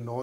9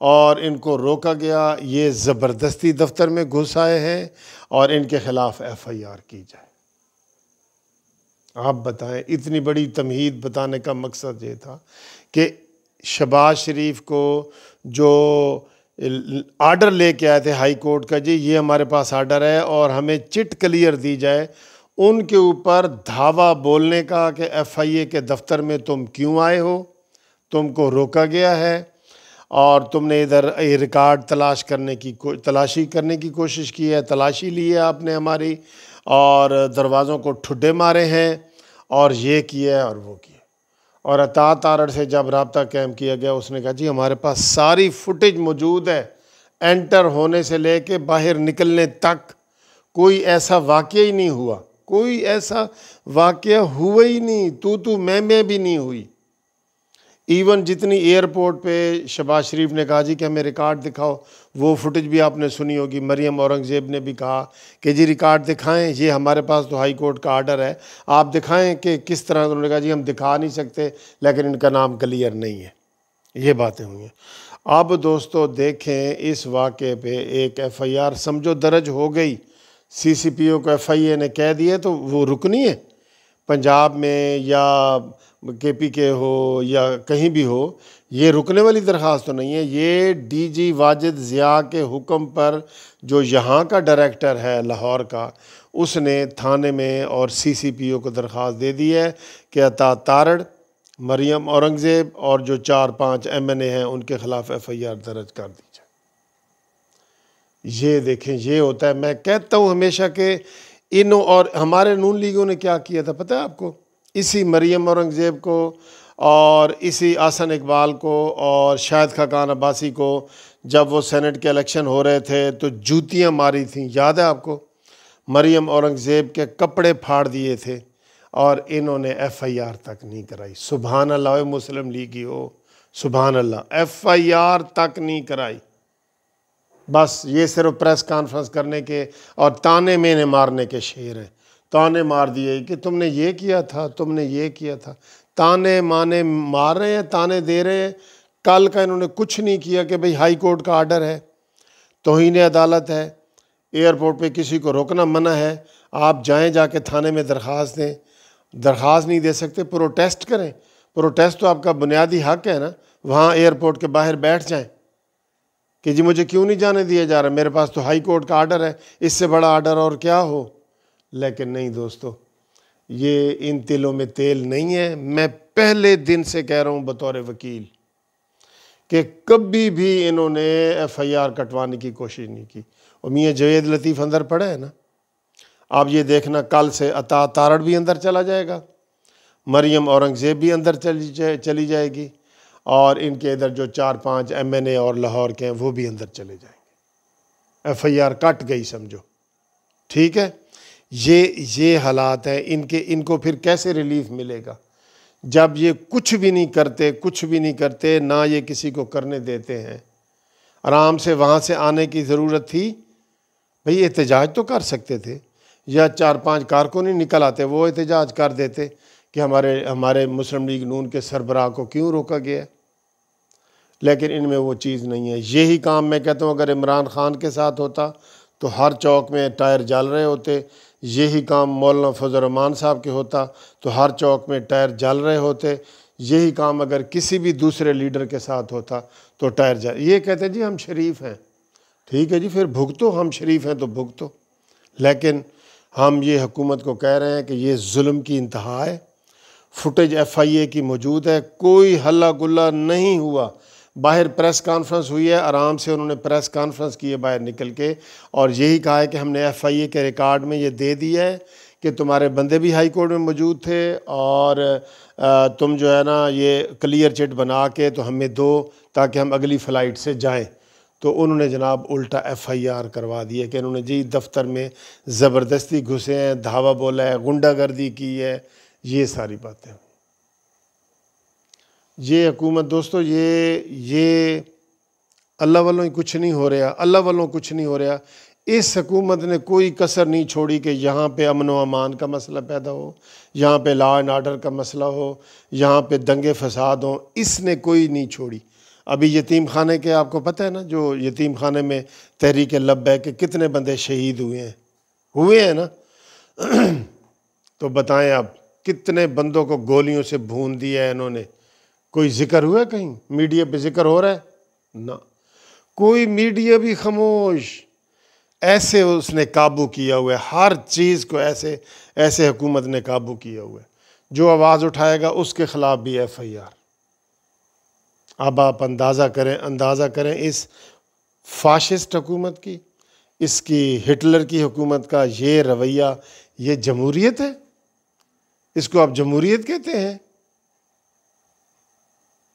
اور ان کو روکا گیا، یہ زبردستی دفتر میں گھس آئے ہیں اور ان کے خلاف ایف آئی آر کی جائے۔ آپ بتائیں، اتنی بڑی تمہید بتانے کا مقصد یہ تھا کہ شہباز شریف کو جو آرڈر لے کے آئے تھے ہائی کورٹ کا، جی یہ ہمارے پاس آرڈر ہے اور ہمیں چٹ کلیئر دی جائے، ان کے اوپر دھاوا بولنے کا کہ ایف آئی اے کے دفتر میں تم کیوں آئے ہو، تم کو روکا گیا ہے اور تم نے ادھر ریکارڈ تلاشی کرنے کی کوشش کی ہے، تلاشی لی ہے آپ نے ہماری، اور دروازوں کو ٹھڈے مارے ہیں اور یہ کیا ہے اور وہ کیا۔ اور عطا تارڑ سے جب رابطہ قائم کیا گیا، اس نے کہا جی ہمارے پاس ساری فوٹیج موجود ہے، انٹر ہونے سے لے کے باہر نکلنے تک کوئی ایسا واقعہ ہی نہیں ہوا، کوئی ایسا واقعہ ہوا ہی نہیں، تو میں بھی نہیں ہوئی۔ ایون جتنی ایئرپورٹ پہ شہباز شریف نے کہا جی کہ ہمیں ریکارڈ دکھاؤ، وہ فوٹیج بھی آپ نے سنی ہوگی، مریم اورنگزیب نے بھی کہا کہ جی ریکارڈ دکھائیں، یہ ہمارے پاس تو ہائی کورٹ کا آرڈر ہے، آپ دکھائیں کہ کس طرح۔ انہوں نے کہا جی ہم دکھا نہیں سکتے، لیکن ان کا نام کلیئر نہیں ہے۔ یہ باتیں ہوئی ہیں۔ اب دوستو دیکھیں، اس واقعے پہ ایک ایف آئی آر سمجھو درج ہو گئی، سی سی پی او کو ایف آئی اے نے کہہ دیا، تو وہ رکنی ہے پنجاب میں یا کے پی کے ہو یا کہیں بھی ہو، یہ رکنے والی درخواست تو نہیں ہے۔ یہ ڈی جی واجد ضیاء کے حکم پر جو یہاں کا ڈائریکٹر ہے لاہور کا، اس نے تھانے میں اور سی سی پی او کو درخواست دے دی ہے کہ عطا تارڑ، مریم اورنگزیب اور جو 4-5 ایم این اے ہیں ان کے خلاف ایف آئی آر درج کر دی جائے۔ یہ دیکھیں، یہ ہوتا ہے، میں کہتا ہوں ہمیشہ کہ انہوں اور ہمارے نون لیگوں نے کیا کیا تھا پتہ ہے آپ کو؟ اسی مریم اورنگزیب کو اور اسی احسن اقبال کو اور شاہد خاقان عباسی کو جب وہ سینٹ کے الیکشن ہو رہے تھے تو جوتیاں ماری تھیں، یاد ہے آپ کو؟ مریم اورنگزیب کے کپڑے پھاڑ دیے تھے اور انہوں نے ایف آئی آر تک نہیں کرائی۔ سبحان اللہ، مسلم لیگی ہو، سبحان اللہ، ایف آئی آر تک نہیں کرائی۔ بس یہ صرف پریس کانفرنس کرنے کے اور تانے مینے مارنے کے شعر ہیں، تانے مار دیے کہ تم نے یہ کیا تھا، تم نے یہ کیا تھا، تانے مانے مار رہے ہیں، تانے دے رہے ہیں۔ کل کا انہوں نے کچھ نہیں کیا کہ بھئی ہائی کورٹ کا آرڈر ہے، توہین عدالت ہے، ایئرپورٹ پہ کسی کو روکنا منع ہے، آپ جائیں جا کے تھانے میں درخواست دیں۔ درخواست نہیں دے سکتے، پروٹیسٹ کریں، پروٹیسٹ تو آپ کا بنیادی حق ہے نا، وہاں ایئرپورٹ کے باہر بیٹھ جائیں کہ جی مجھے کیوں نہیں جانے دیا جا رہا، میرے پاس تو ہائی کورٹ کا آرڈر ہے، اس سے بڑا آرڈر اور کیا ہو۔ لیکن نہیں دوستو، یہ ان تلوں میں تیل نہیں ہے۔ میں پہلے دن سے کہہ رہا ہوں بطور وکیل کہ کبھی بھی انہوں نے ایف آئی آر کٹوانے کی کوشش نہیں کی۔ اور میاں جوید لطیف اندر پڑا ہے نا، آپ یہ دیکھنا کل سے عطا تارڑ بھی اندر چلا جائے گا، مریم اورنگزیب بھی اندر چلی جائے گی، اور ان کے ادھر جو 4-5 ایم این اے اور لاہور کے ہیں وہ بھی اندر چلے جائیں گے۔ ایف آئی آر کٹ گئی سمجھو، ٹھیک ہے۔ یہ حالات ہیں ان کو پھر کیسے ریلیف ملے گا جب یہ کچھ بھی نہیں کرتے، نہ یہ کسی کو کرنے دیتے ہیں۔ آرام سے وہاں سے آنے کی ضرورت تھی، بھئی احتجاج تو کر سکتے تھے، یا 4-5 کارکن ہی نکل آتے، وہ احتجاج کر دیتے کہ ہمارے مسلم لیگ نون کے سربراہ کو کیوں روکا گیا ہے۔ لیکن ان میں وہ چیز نہیں ہے۔ یہی کام میں کہتا ہوں اگر عمران خان کے ساتھ ہوتا تو ہر چوک میں ٹائر جل رہے ہوتے، یہی کام مولانا فضل الرحمان صاحب کے ہوتا تو ہر چوک میں ٹائر جل رہے ہوتے، یہی کام اگر کسی بھی دوسرے لیڈر کے ساتھ ہوتا تو ٹائر جل۔ یہ کہتے ہیں جی ہم شریف ہیں، ٹھیک ہے جی پھر بھگتو، ہم شریف ہیں تو بھگتو۔ لیکن ہم یہ حکومت کو کہہ رہے ہیں کہ یہ ظلم کی انتہا ہے۔ فوٹیج ایف آئی اے کی موجود ہے، کوئی ہلا گلا نہیں ہوا۔ باہر پریس کانفرنس ہوئی ہے، آرام سے انہوں نے پریس کانفرنس کی ہے باہر نکل کے، اور یہی کہا ہے کہ ہم نے ایف آئی اے کے ریکارڈ میں یہ دے دیا ہے کہ تمہارے بندے بھی ہائی کورٹ میں موجود تھے، اور تم جو ہے نا یہ کلیئر چٹ بنا کے تو ہمیں دو تاکہ ہم اگلی فلائٹ سے جائیں۔ تو انہوں نے جناب الٹا ایف آئی آر کروا دی ہے کہ انہوں نے جی دفتر میں زبردستی گھسے ہیں، دھاوا بولا ہے، غنڈہ گردی کی ہے، یہ ساری باتیں۔ یہ حکومت دوستو، یہ اللہ والوں ہی کچھ نہیں ہو رہا، اللہ والوں کچھ نہیں ہو رہا۔ اس حکومت نے کوئی کسر نہیں چھوڑی کہ یہاں پہ امن و امان کا مسئلہ پیدا ہو، یہاں پہ لا اینڈ آرڈر کا مسئلہ ہو، یہاں پہ دنگے فساد ہوں، اس نے کوئی نہیں چھوڑی۔ ابھی یتیم خانے کے آپ کو پتہ ہے نا، جو یتیم خانے میں تحریک لبیک کے کتنے بندے شہید ہوئے ہیں نا، تو بتائیں اب کتنے بندوں کو گولیوں سے بھون دیا ہے انہوں نے، کوئی ذکر ہوا ہے کہیں؟ میڈیا پہ ذکر ہو رہا ہے؟ نہ، کوئی میڈیا بھی خاموش۔ ایسے اس نے قابو کیا ہوا ہے، ہر چیز کو ایسے حکومت نے قابو کیا ہوا ہے، جو آواز اٹھائے گا اس کے خلاف بھی ایف آئی آر۔ اب آپ اندازہ کریں اس فاشسٹ حکومت کی، اس کی ہٹلر کی حکومت کا یہ رویہ، یہ جمہوریت ہے؟ اس کو آپ جمہوریت کہتے ہیں؟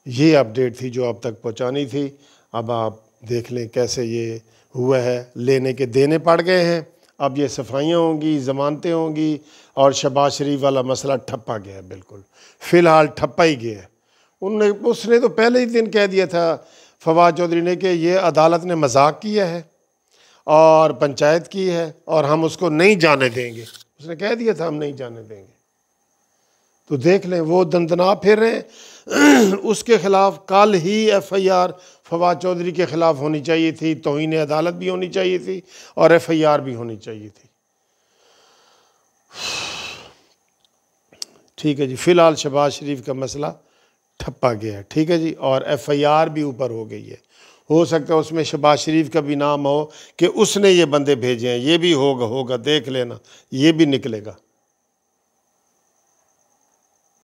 یہ اپڈیٹ تھی جو اب تک پہنچانی تھی۔ اب آپ دیکھ لیں کیسے یہ ہوا ہے، لینے کے دینے پڑ گئے ہیں۔ اب یہ صفائیاں ہوں گی، ضمانتیں ہوں گی، اور شہباز شریف والا مسئلہ ٹھپا گیا ہے، بالکل فی الحال ٹھپا ہی گیا ہے۔ اس نے تو پہلے ہی دن کہہ دیا تھا فواد چودھری نے کہ یہ عدالت نے مذاق کیا ہے اور پنچایت کی ہے اور ہم اس کو نہیں جانے دیں گے۔ اس نے کہہ دیا تھا ہم نہیں جانے دیں گے۔ تو دیکھ لیں وہ دندنا پھر رہے ہیں۔ اس کے خلاف کل ہی F I R Fawad Chaudhry کے خلاف ہونی چاہیے تھی، توہین عدالت بھی ہونی چاہیے تھی، اور ایف آئی آر بھی ہونی چاہیے تھی۔ ٹھیک ہے جی، فی الحال شہباز شریف کا مسئلہ ٹھپا گیا ہے، ٹھیک ہے جی، اور ایف آئی آر بھی اوپر ہو گئی ہے۔ ہو سکتا ہے اس میں شہباز شریف کا بھی نام ہو کہ اس نے یہ بندے بھیجے ہیں، یہ بھی ہوگا، دیکھ لینا، یہ بھی نکلے گا۔